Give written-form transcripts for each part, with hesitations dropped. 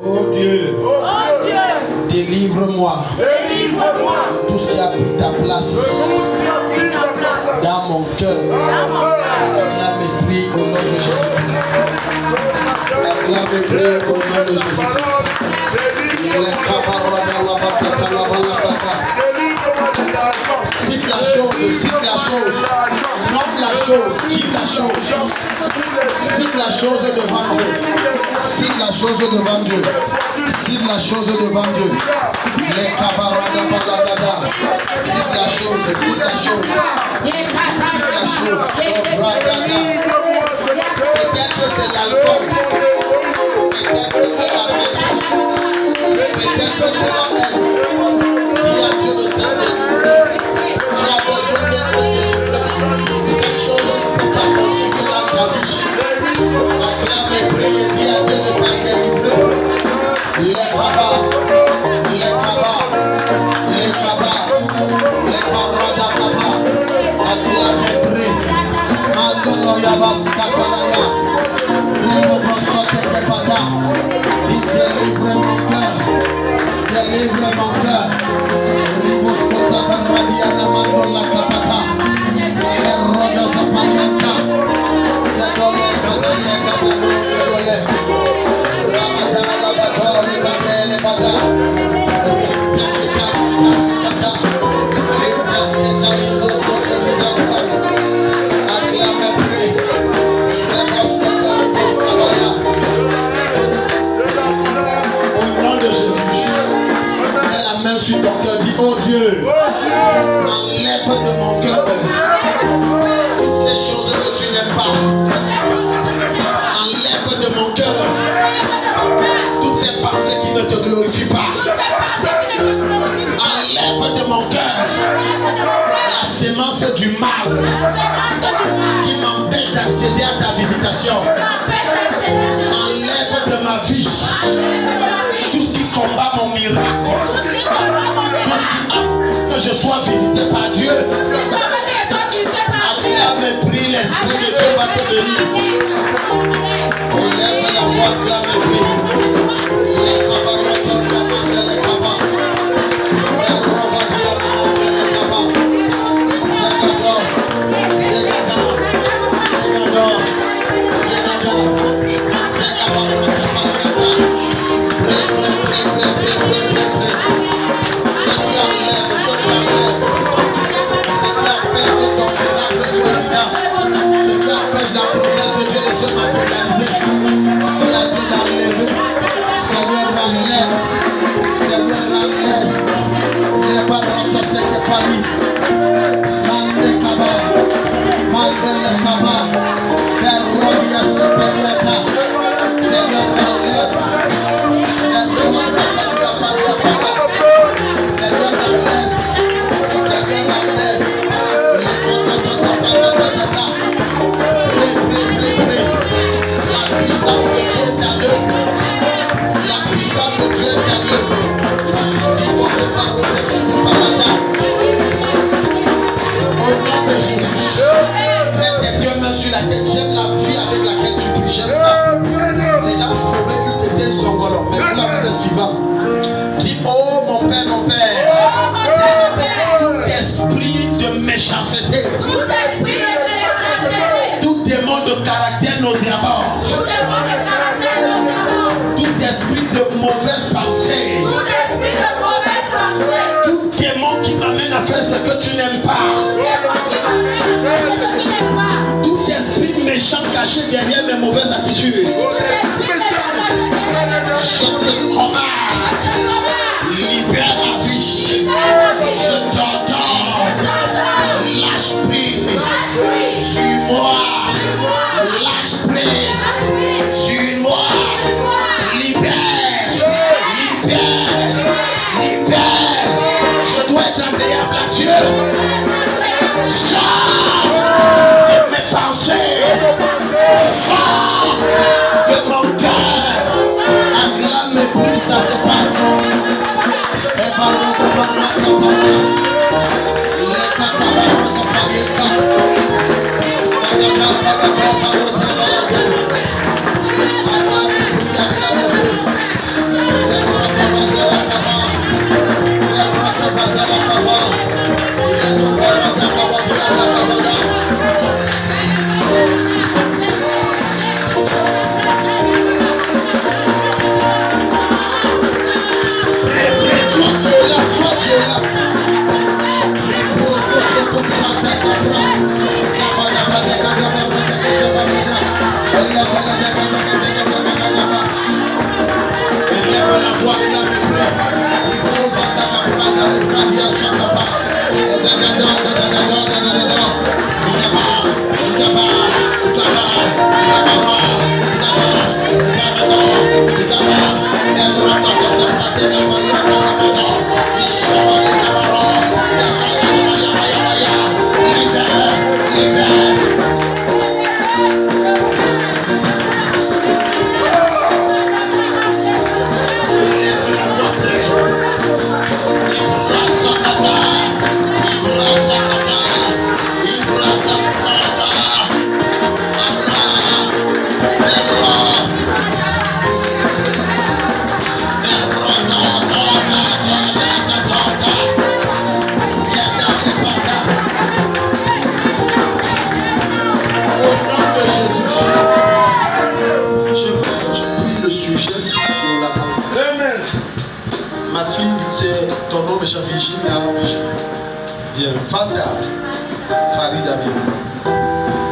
Oh Dieu, délivre-moi de tout ce qui a pris ta place dans mon cœur. Acclame et prie au nom de Jésus-Christ. Acclame et prie au nom de Jésus-Christ. Cite la chose, nomme la chose, cite la chose. Cite la chose devant Dieu. Cite la chose devant Dieu. Cite la chose devant Dieu. Les cabarada balagada. Cite la chose, cite la chose. Cite la chose. Peut-être c'est l'alcool. Peut-être c'est la médecine. Peut-être c'est la haine. Dis à Dieu de t'aider. Tu as besoin d'être délivré. Cette chose ne peut pas continuer dans ta vie. Acclame et prie, dis à Dieu de t'aider. Les cabas, les cabas, les cabas, les camarades cabas. Acclame et prie. Mandono yabas kakalaya. Remo brosote kepata. Dis délivre mon cœur. Délivre mon cœur. Rimos kota baradiana mandola kapata. Erodos apayanta. Dedole kadale kadale dedole. Ramadana badole badele bada. Kata. Rimtas keta izo sote bizasta. Acclame prie. Remos kota remos kabaya. Au nom de Jésus. Mets la main sur ton cœur. Dis, oh Dieu, enlève de mon cœur toutes ces choses que tu n'aimes pas. Enlève de mon cœur toutes ces pensées qui ne te glorifient pas. Enlève de mon cœur la sémence du mal qui m'empêche d'accéder à ta visitation. Enlève de ma vie tout ce qui combat mon miracle. Que je sois visité par Dieu. Acclame et prie, l'Esprit de Dieu va te bénir. Lève la voix, acclame et prie. Les cabarottes, les cabas. Les robats, les cabas. Ségador, Ségador, Ségador, Ségador, Ségabarotte, la promesse de Dieu de se matérialiser. Il a dit d'enlever. Seigneur, enlève. Seigneur, enlève. Les paroles de cette famille. Mande kaba. Mande le kaba. Perroya superiata. Seigneur, enlève. Seigneur, enlève. Seigneur, enlève. La puissance de Dieu est à l'œuvre. Au nom de Jésus, mets tes deux mains sur la tête. J'aime la vie avec laquelle tu pries. J'aime ça. Les gens me promettent que tu étais songolo. Mais là, vous êtes vivant. Dis, oh mon Père, mon Père. Tout esprit de méchanceté. Tout démon de caractère nauséabond. Tout esprit de mauvaise pensée. Tout démon qui m'amène à faire ce que tu n'aimes pas. Tout esprit méchant caché derrière mes mauvaises attitudes. Je te commande. Libère ma vie. Je t'ordonne. Lâche prise. Suis-moi. Lâche prise. Suis-moi. Libère. Je dois être agréable à Dieu. Sors de mes pensées. Sors de mon cœur. Acclame et prie, ça se passe. Et pardon de mon les cacabaros sont pas les cas. Acclame et prie. Fanta, Farida,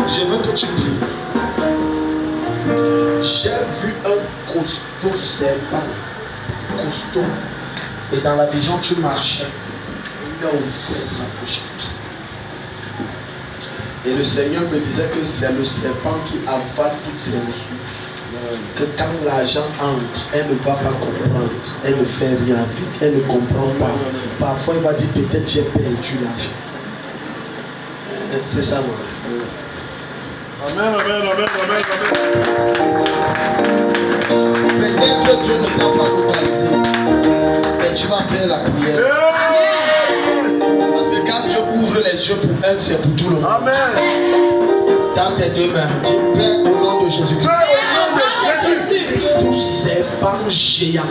je veux que tu pries. J'ai vu un costaud serpent, costaud, et dans la vision tu marchais. Il a ouvert sa pochette. Et le Seigneur me disait que c'est le serpent qui avale toutes ses ressources. Que quand l'argent entre, elle ne va pas comprendre, elle ne fait rien avec, elle ne comprend pas. Parfois il va dire peut-être j'ai perdu l'argent. C'est ça, moi. Amen, amen, amen, amen, amen. Peut-être que Dieu ne t'a pas localisé, mais tu vas faire la prière. Parce que quand Dieu ouvre les yeux pour un, c'est pour tout le monde. Amen. Dans tes deux mains, dis Père au nom de Jésus-Christ. Tous ces bancs géants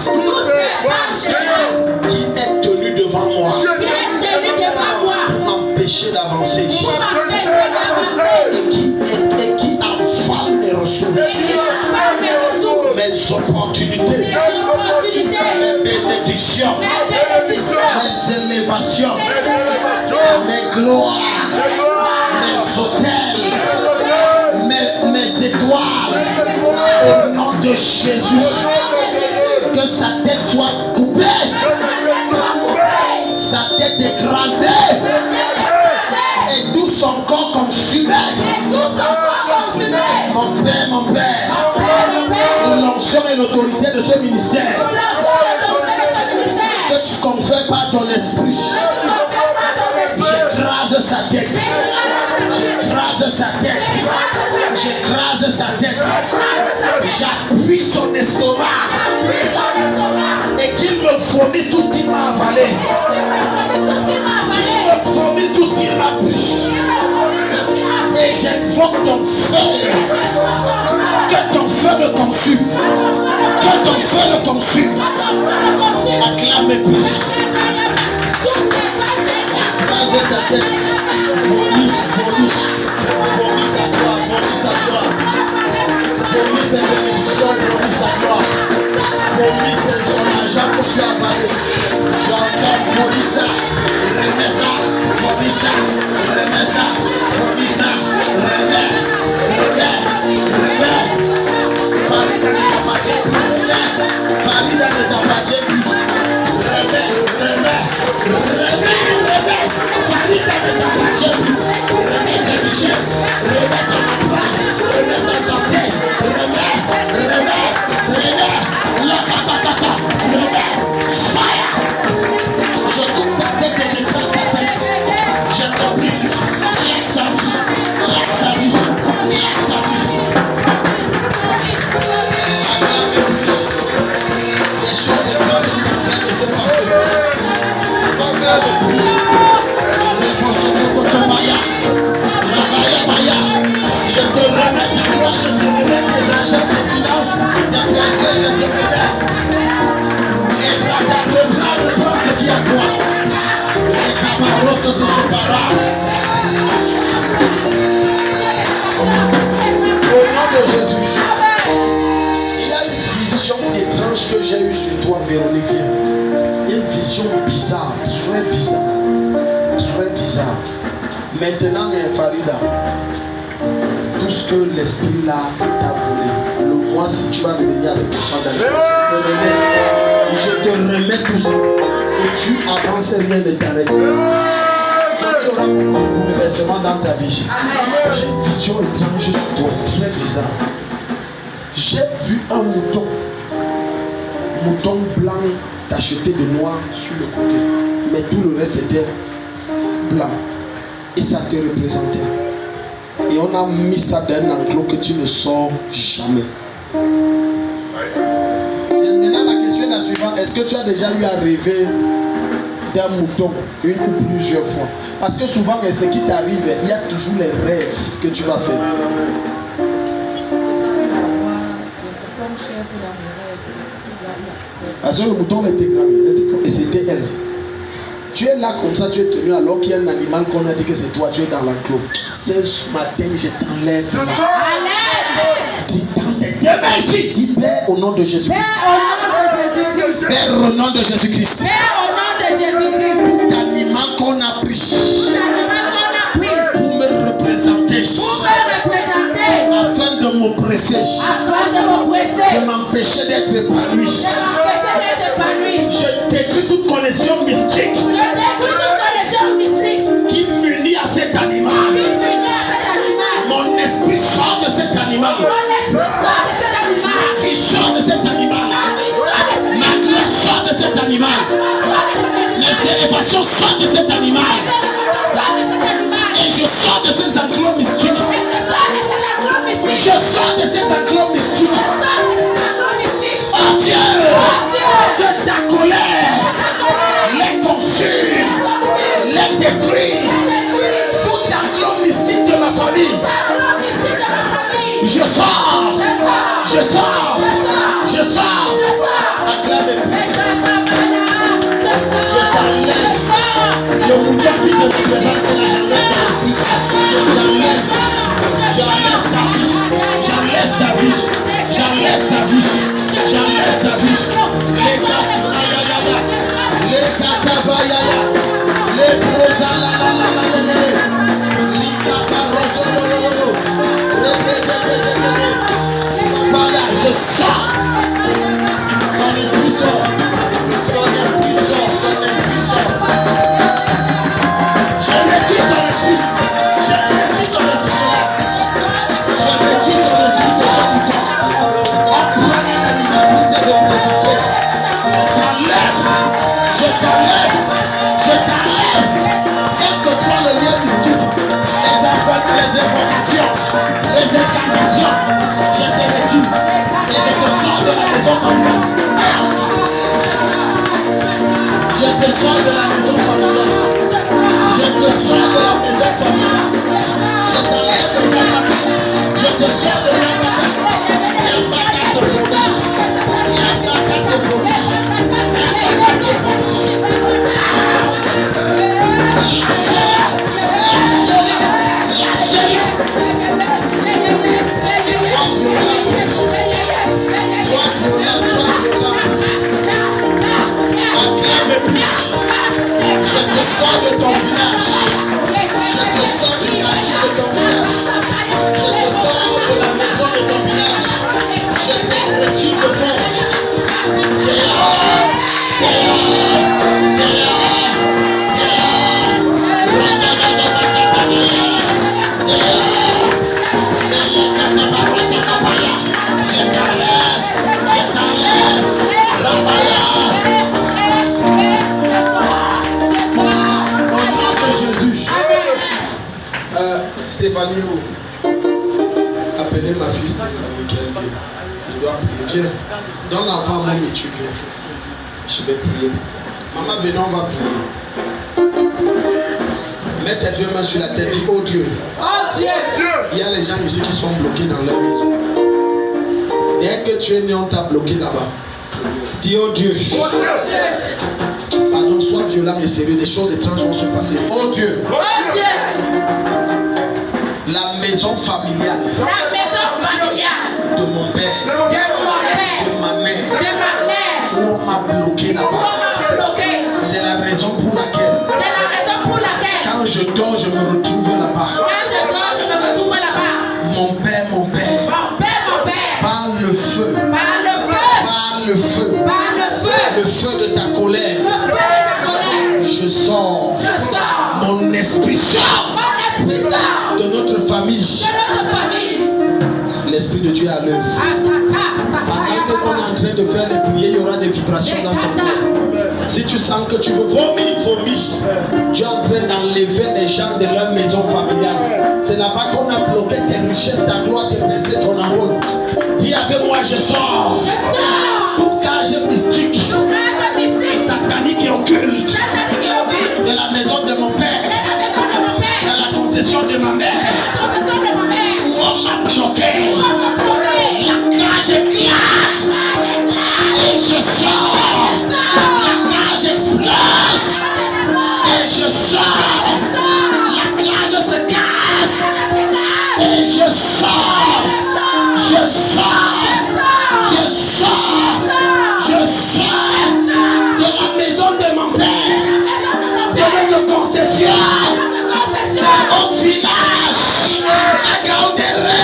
qui est tenu devant moi pour m'empêcher d'avancer et qui avale mes ressources, mes opportunités, mes bénédictions, mes élévations, mes gloires, mes hôtels, mes étoiles, au nom de Jésus, que sa tête soit coupée, sa tête écrasée et tout son corps consumé. Mon Père, sous l'onction et l'autorité de ce ministère, que tu confères par ton esprit, j'écrase sa tête, j'écrase sa tête, j'écrase sa tête, j'appuie son estomac et qu'il me fournisse tout ce qu'il m'a avalé, qu'il me fournisse tout ce qu'il m'a pris. Et j'invoque ton feu, que ton feu le consume, que ton feu le consume. Acclame plus. Écrase ta tête. Bonus, bonus. Bonus à toi, bonus à toi. Bonus et bénédiction, bonus à toi. Bonus et son argent que tu as avalé. J'entends bonus ça, remets ça, bonus ça, remets ça, bonus ça, remets, remets, remets. Farida ne t'appartient plus, remets. Farida ne t'appartient plus. Remets, remets, remets, remets. Farida ne t'appartient plus. Remets ses richesses, remets son emploi, remets sa santé, remets, remets, remets. La patata, remets, fire. Je coupe ta tête et je passe ta tête. Je t'en prie, laisse sa vie, laisse sa vie, laisse sa vie. Acclamez-lui. Les choses éclatent sont en train de se passer. Acclamez-lui. Réponse au Kotomaya. Rabaya Maya. Je te remets ta gloire, je te remets tes agents, tes finances, tes plaisirs, je te remets. Et reprends ce qui est à toi. Les camaros se te préparent. Au nom de Jésus, il y a une vision étrange que j'ai eue sur toi, Véronique. Une vision bizarre, très bizarre. Très bizarre. Maintenant, Farida, tout ce que l'esprit là t'a volé, le mois si tu vas revenir avec le chant d'amour, je te remets tout commencer, rien ne t'arrête. Il y aura beaucoup de bouleversements dans ta vie. J'ai une vision étrange sur toi, très bizarre. J'ai vu un mouton blanc tacheté de noir sur le côté, mais tout le reste était blanc. Et ça te représentait. Et on a mis ça dans un enclos que tu ne sors jamais. Maintenant, la question est la suivante. Est-ce que tu as déjà eu à rêver d'un mouton une ou plusieurs fois? Parce que souvent, ce qui t'arrive, il y a toujours les rêves que tu vas faire. Parce que le mouton était grand et c'était elle. Tu es là comme ça, tu es tenu alors qu'il y a un animal qu'on a dit que c'est toi, tu es dans l'enclos. Ce matin, je t'enlève. Dis dans tes deux mains ici. Dis Père au nom de Jésus-Christ. Père au nom de Jésus-Christ. Père au nom de Jésus-Christ. L'animal qu'on a pris. Pour me représenter. Afin de m'oppresser. De m'empêcher d'être épanoui. Je détruis toute connexion mystique. Qui m'unit à cet animal. Mon esprit sort de cet animal. Qui sort de cet animal. Ma gloire sort de cet animal. Les élévations sortent de cet animal. Et je sors de ces enclos mystiques. Je sors de ces enclos mystiques. Oh Dieu, de ta colère, les consume, les détruit. Tout enclos mystique de ma famille. Je sors, je sors, je sors. Acclamez. Je t'enlève. Le mouton qui te représente, j'enlève ta vie. J'enlève ta vie. J'enlève ta vie. J'enlève ta vie. Les katabayaya. Les brosalalala. Les kabarozololo. Voilà, je sors. Ton esprit sort. Ton esprit sort. Ton esprit sort. Je retire ton esprit. Je retire ton esprit. Je retire ton esprit de son bouton. On prend un animal pour te représenter. Je t'enlève. Je t'enlève. Quel que soit le lien mystique, les invocations, les incarnations, je te retire. Et je te sors de la maison familiale. Je te sors de la maison familiale. Je te sors de la maison familiale. Je t'enlève de ma matin. Je te sors de ma matin. Il y a ma carte de fourniche. Il y a ma carte de fourniche. Je te sors de ton village. Je te sors du quartier de ton village. Je te sors de la maison de ton village. Je te retire de force. Dehors, dehors, dehors, je t'enlève, Rabaya. Stéphanie, appelez ma fille Stéphanie, qu'elle doit prier. Viens, donne l'enfant moi et tu viens. Je vais prier. Maman Bénon va prier. Mets tes deux mains sur la tête, dis oh Dieu. Oh Dieu. Il y a les gens ici qui sont bloqués dans leur maison. Dès que tu es né, on t'a bloqué là-bas. Dis oh Dieu. Oh Dieu. Pardon, sois violent et sérieux, des choses étranges vont se passer. Oh Dieu. Oh Dieu. La maison familiale. La maison familiale. De mon père. De mon père. De ma mère. De ma mère. Où on m'a bloqué là-bas. On m'a bloqué. C'est la raison pour laquelle. C'est la raison pour laquelle. Quand je dors, je me retrouve là-bas. Quand je dors, je me retrouve là-bas. Mon père. Mon père. Par le feu. Par le feu. Par le feu. Par le feu. Le feu de ta colère. Le feu de ta colère. Je sors. Mon esprit sort de notre famille. L'Esprit de Dieu est à l'œuvre. Pendant qu'on est en train de faire les prières, il y aura des vibrations dans ton corps. Si tu sens que tu veux vomir, tu es en train d'enlever les gens de leur maison familiale. C'est là-bas qu'on a bloqué tes richesses, ta gloire, tes pensées, ton amour. Dis avec moi, je sors. Toute cage mystique, satanique et occulte de la maison de mon père, de la concession de ma mère, où on m'a bloqué. La cage éclate et je sors. La cage explose et je sors. La cage se casse et je sors. Je sors. Je sors. Je sors de la maison de mon père, de notre concession, au village, à Gaudéré.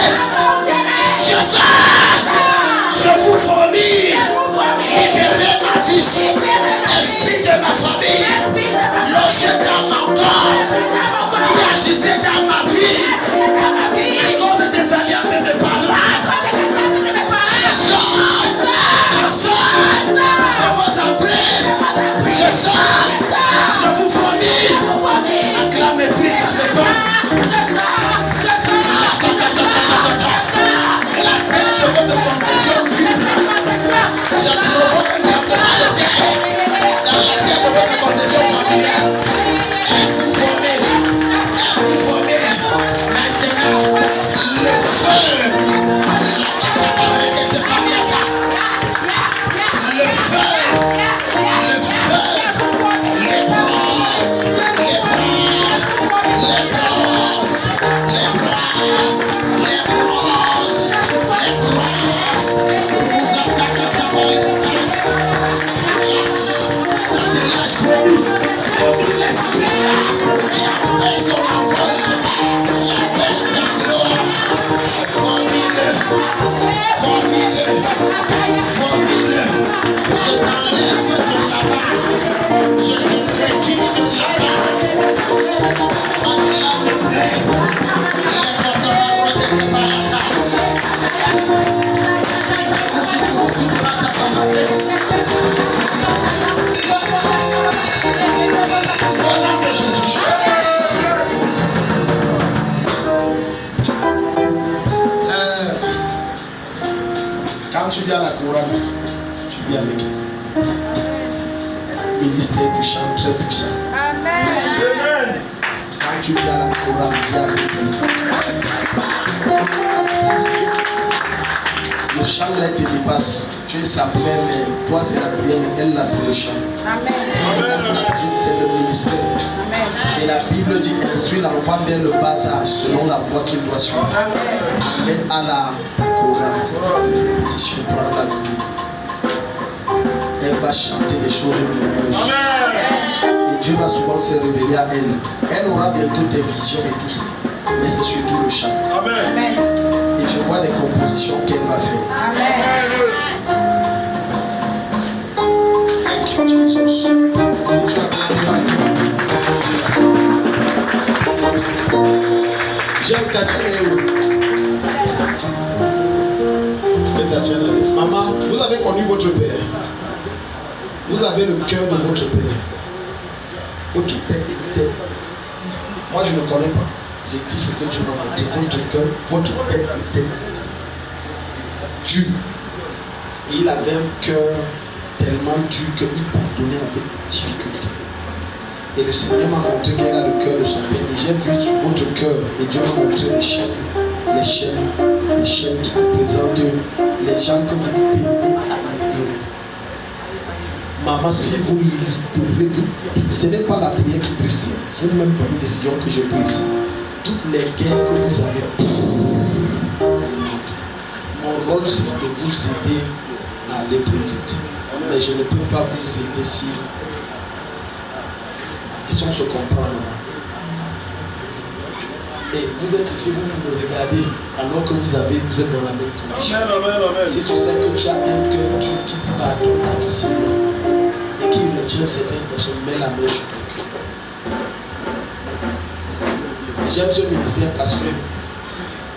Je sors. Je vous fournis. Libérez ma vie. Esprit de ma famille. Logez dans mon corps. Qui agissait dans ma vie. À cause des alliances de mes parents. Je sors. Je sors de vos emprises. Je sors. Je vous fournis. Acclamez plus, ça se passe. La fête de votre concession vibre. Je provoque la fatalité dans la tête de votre concession familiale. Elle vous formez. Elle vous formez. Maintenant, le feu. Le feu. Le feu. Les braises. Les braises. Les braises. Les braises. Les braises. Les braises. Vous attaquez d'abord. Ça te lâche pour l'esprit. Et empêche ton envol. Et empêche ta gloire. Formule. Formule. Formule. Je t'enlève de là-bas. Je te réduis de là-bas. Acclame-le. Les cordons n'étaient pas là-bas. Au nom de Jésus. Quand tu viens à la couronne, tu viens avec ministère du chant très puissant. Amen. Quand tu viens à la couronne, viens avec le chant là te dépasse. Tu es sa mère, mais toi c'est la prière, mais elle là c'est le chant. Elle, c'est le ministère. Et la Bible dit instruire l'enfant dès le bas âge selon la voie qu'il doit suivre. Même à la couronne, les répétitions prendre la vie. Elle va chanter des choses glorieuses. Et Dieu va souvent se révéler à elle. Elle aura bientôt des visions et tout ça. Mais c'est surtout le chant. Amen. Et je vois des compositions qu'elle va faire. Thank you, Jesus. Si tu as j'aime ta chaîne. Maman, vous avez connu votre père. Vous avez le cœur de votre père. Votre père était. Moi je ne connais pas. J'ai dit ce que Dieu m'a montré. Votre cœur, votre père était dur. Et il avait un cœur tellement dur qu'il pardonnait avec difficulté. Et le Seigneur m'a montré qu'elle a le cœur de son père. Et j'ai vu votre cœur. Et Dieu m'a montré les chaînes qui représentent les gens que vous peinez à libérer. Maman, si vous libérez, ce n'est pas la prière qui prie, c'est vous-même par une décision que je prise. Toutes les guerres que vous avez, mon rôle c'est de vous aider à aller plus vite. Mais je ne peux pas vous aider si on se comprend. Et vous êtes ici, vous me regardez alors que vous êtes dans la même condition. Si tu sais que tu as un cœur qui pardonne difficilement et qui retient certaines personnes, mets la main sur ton cœur. J'aime ce ministère parce que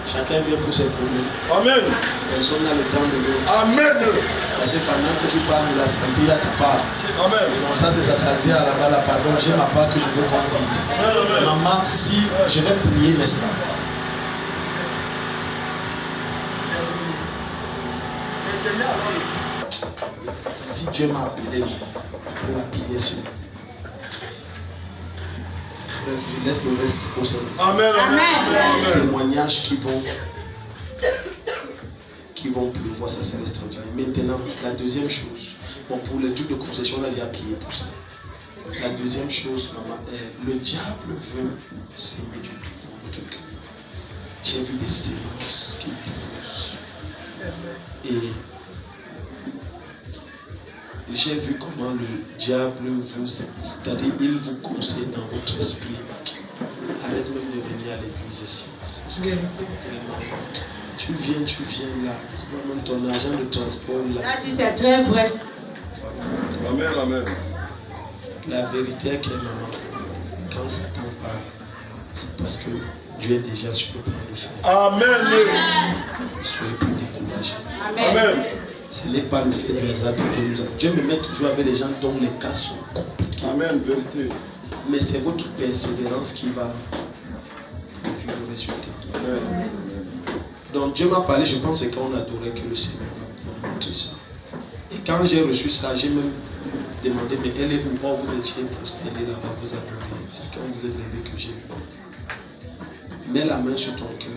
chacun vient pour ses problèmes. Amen. Personne n'a le temps de l'autre. Amen. Parce que pendant que tu parles de la santé, il y a ta part. Amen. Donc ça, c'est sa santé à la bas, pardon. J'ai ma part que je veux qu'on vite. Amen. Maman, si je vais prier, n'est-ce pas? Si Dieu m'a appelé, pour appuyer sur lui. Bref, je laisse le reste au Saint-Esprit. Amen. Les Amen. témoignages qui vont pleuvoir, ça c'est extraordinaire. Maintenant, la deuxième chose, bon, pour le truc de concession, là, il y a prié pour ça. La deuxième chose, maman, le diable veut s'aimer dans votre cœur. J'ai vu des séances qui poussent. Et j'ai vu comment le diable vous, c'est-à-dire il vous conseille dans votre esprit. Arrête même de venir à l'église ici. Vraiment, tu viens là. Tu vois même ton argent de transport là. Là, c'est très vrai. Amen. Amen. La vérité est que maman, quand Satan parle, c'est parce que Dieu est déjà sur le plan de faire. Amen. Ne soyez plus découragés. Amen. Amen. Ce n'est pas le fait du hasard que Dieu nous a. Dieu me met toujours avec les gens dont les cas sont compliqués. Amen. Vérité. Mais c'est votre persévérance qui va produire le résultat. Amen. Donc Dieu m'a parlé, je pense que c'est quand on adorait que le Seigneur m'a montré ça. Et quand j'ai reçu ça, j'ai même demandé, mais elle est où? Oh, vous étiez prosterné là-bas, vous adorez. C'est quand vous êtes levé que j'ai vu. Mets la main sur ton cœur.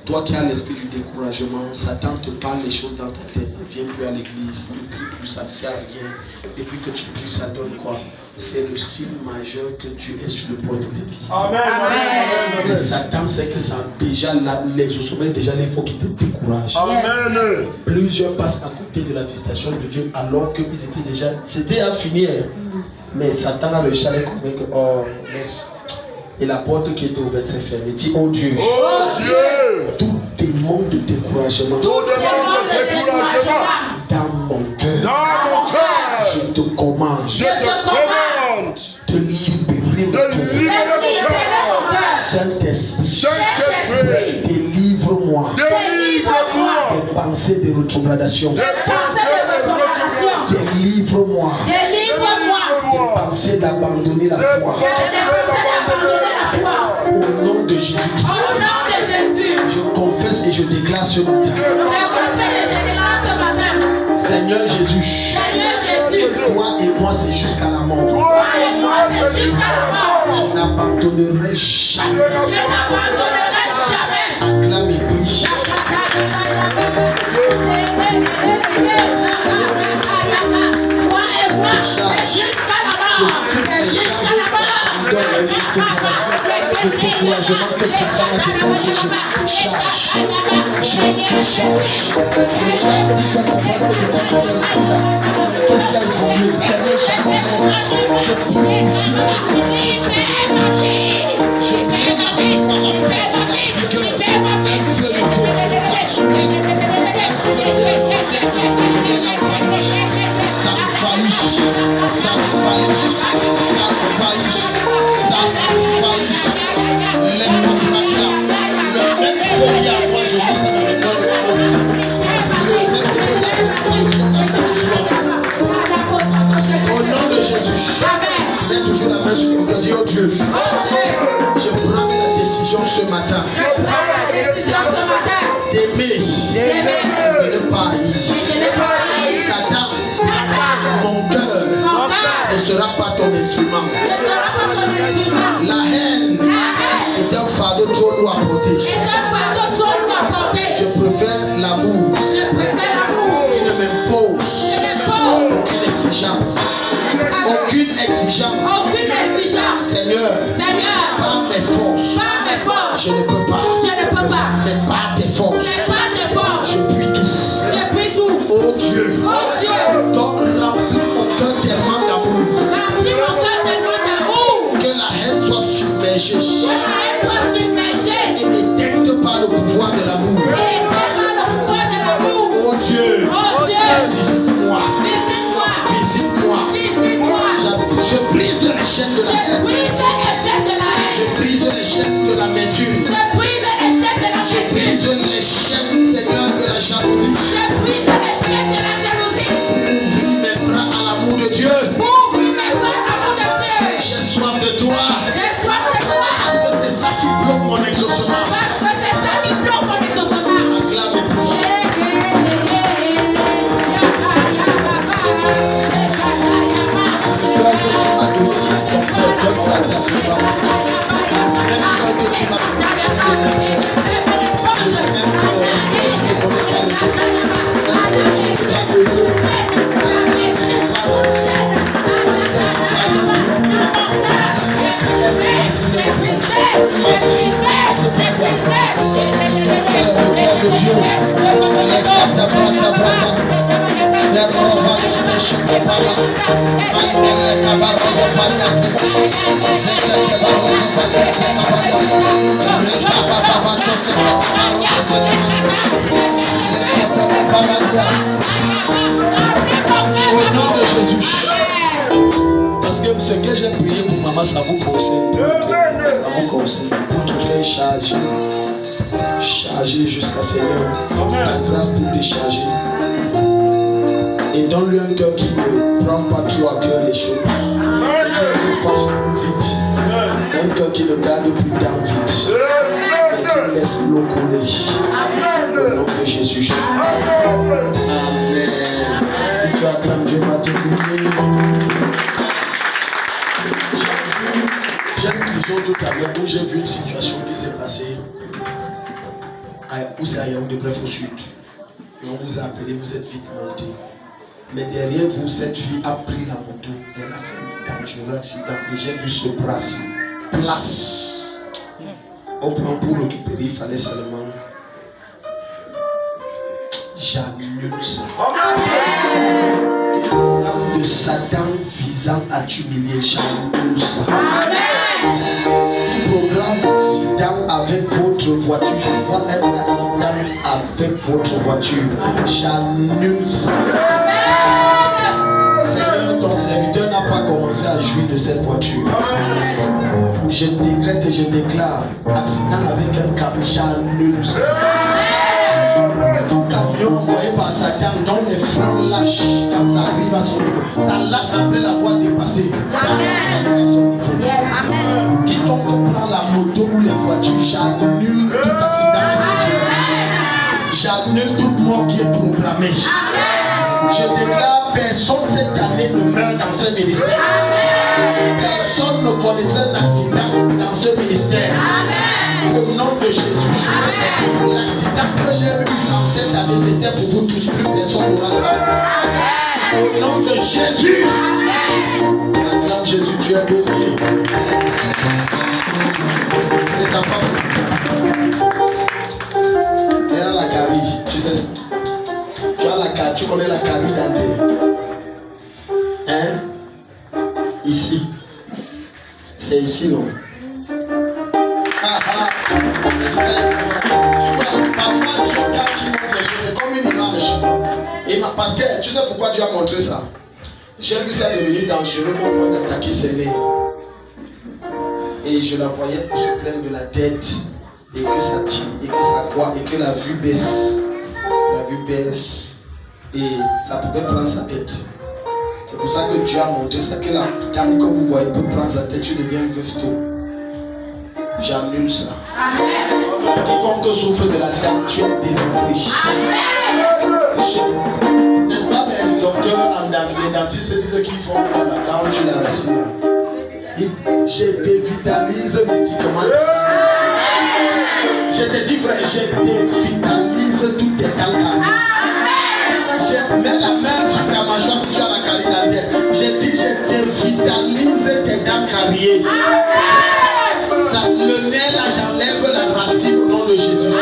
Toi qui as l'esprit du découragement, Satan te parle les choses dans ta tête. Ne viens plus à l'église, ne prie plus, ça ne sert à rien. Depuis que tu pries, ça donne quoi? C'est le signe majeur que tu es sur le point de te visiter. Amen. Amen. Et Satan sait que ça déjà, l'exaucement déjà, il faut qu'il te décourage. Amen. Plusieurs passent à côté de la visitation de Dieu alors qu'ils étaient déjà, c'était à finir. Mais Satan a réussi à les convaincre, oh, laisse. Et la porte qui était ouverte s'est fermée. Dis, oh Dieu, Oh Dieu. tout démon de découragement Tout demande de découragement dans mon cœur, dans mon cœur. je te commande Je te commande de libérer mon de cœur. libérer mon cœur. Saint-Esprit, Saint-Esprit, délivre-moi délivre-moi des pensées de rétrogradation. des pensées de retour. Délivre-moi Délivre-moi des pensées d'abandonner la foi. Au nom de Jésus-Christ, Au nom de Jésus, je confesse et je déclare ce matin, je confesse et je déclare ce matin, Seigneur Jésus, Seigneur Jésus, toi et moi c'est jusqu'à la mort. toi et moi c'est jusqu'à la mort. Je n'abandonnerai jamais. Je n'abandonnerai jamais. Acclame et prie. Toi et moi c'est jusqu'à la mort. C'est jusqu'à la mort. Le découragement que Satan a déposé, je te charge. Je te charge. Toi, ta parole de ton cœur ici, là. Qu'est-ce qui a évolué? Seigneur, je prie pour fils. Je prie ma vie, un feu nouveau, ça me faillit, ça me faillit, ça me faillit, ça me faillit. Lève-toi, le même feu qui a moi, je dis, le même feu au nom de Jésus. Mets toujours la main sur ton cœur, dis oh Dieu, je prends la décision ce matin d'aimer et de ne pas haïr. Satan, mon cœur ne sera pas ton instrument. La haine est un fardeau trop lourd à porter. Je préfère l'amour qui ne m'impose aucune exigence. Aucune exigence. Seigneur, par mes forces, je ne peux pas. Mais par tes forces, je puis tout. Oh Dieu, donc remplis mon cœur tellement d'amour que la haine soit submergée et éteinte par le pouvoir de l'amour. Oh Dieu, visite-moi. Je brise les chaînes de la haine. Je brise les chaînes de la Au nom de Jésus. Parce que ce que j'ai prié pour maman, ça vous concerne. Ça vous concerne. Pour te faire charger. Charger jusqu'à Seigneur. La grâce pour décharger. Et donne-lui un cœur qui ne prend pas trop à cœur les choses. Un cœur qui fasse plus vite. Un cœur qui ne garde plus d'envie. Mais qui laisse l'eau couler. Au nom de Jésus. Amen. Si tu acclames Dieu, va te bénir. J'ai une vision tout à l'heure où j'ai vu une situation qui s'est passée. Où c'est à Yaoundé, bref, au sud. Et on vous a appelé, vous êtes vite monté. Mais derrière vous, cette fille a pris la moto. Elle a fait un dangereux accident. Et j'ai vu ce bras-ci. Place. Au plan pour récupérer, il fallait seulement. J'annule ça. L'âme de Satan visant à t'humilier, j'annule ça. Programme d'accident avec votre voiture. Je vois un accident avec votre voiture. J'annule ça. Seigneur, ton serviteur n'a pas commencé à jouir de cette voiture. Je décrète et je déclare accident avec un camion. J'annule ça. Tout camion envoyé par Satan dont les freins lâchent quand ça arrive à son niveau. Ça lâche après l'avoir dépassé. Quiconque prend la moto ou les voitures, j'annule tout accident qui est programmé. J'annule toute mort qui est programmée. Je déclare personne cette année ne meurt dans ce ministère. Personne ne connaîtra un accident dans ce ministère. Au nom de Jésus. L'accident que j'ai eu dans cette année, c'était pour vous tous, plus personne n'aura ça. Au nom de Jésus. Acclame Jésus, tu es béni. C'est ta femme. Elle a la carie, tu sais ça. Tu as la carie, tu connais la carie dentaire. Hein? Ici. C'est ici, non? Parfois, tu regardes, tu montres les choses, c'est comme une image. Parce que tu sais pourquoi Dieu a montré ça? J'ai vu ça devenir dangereux au point d'attaquer ses nez. Et je la voyais se plaindre de la tête, et que ça tire, et que ça croît, et que la vue baisse. La vue baisse, et ça pouvait prendre sa tête. C'est pour ça que Dieu a montré ça, que la dame que vous voyez peut prendre sa tête, tu deviens veuf tôt. J'annule ça. Quiconque souffre de la dame, tu es délivré. N'est-ce pas, les docteurs, les dentistes disent qu'ils font quoi là, quand tu la reçois là? Je dévitalise mystiquement. Je te dis vrai, je dévitalise toutes tes dents carriées. Je mets la main sur ta mâchoire si tu as la carie dentaire. Je dis, je dévitalise tes dents carriées. Ça, le nez là, j'enlève la racine au nom de Jésus.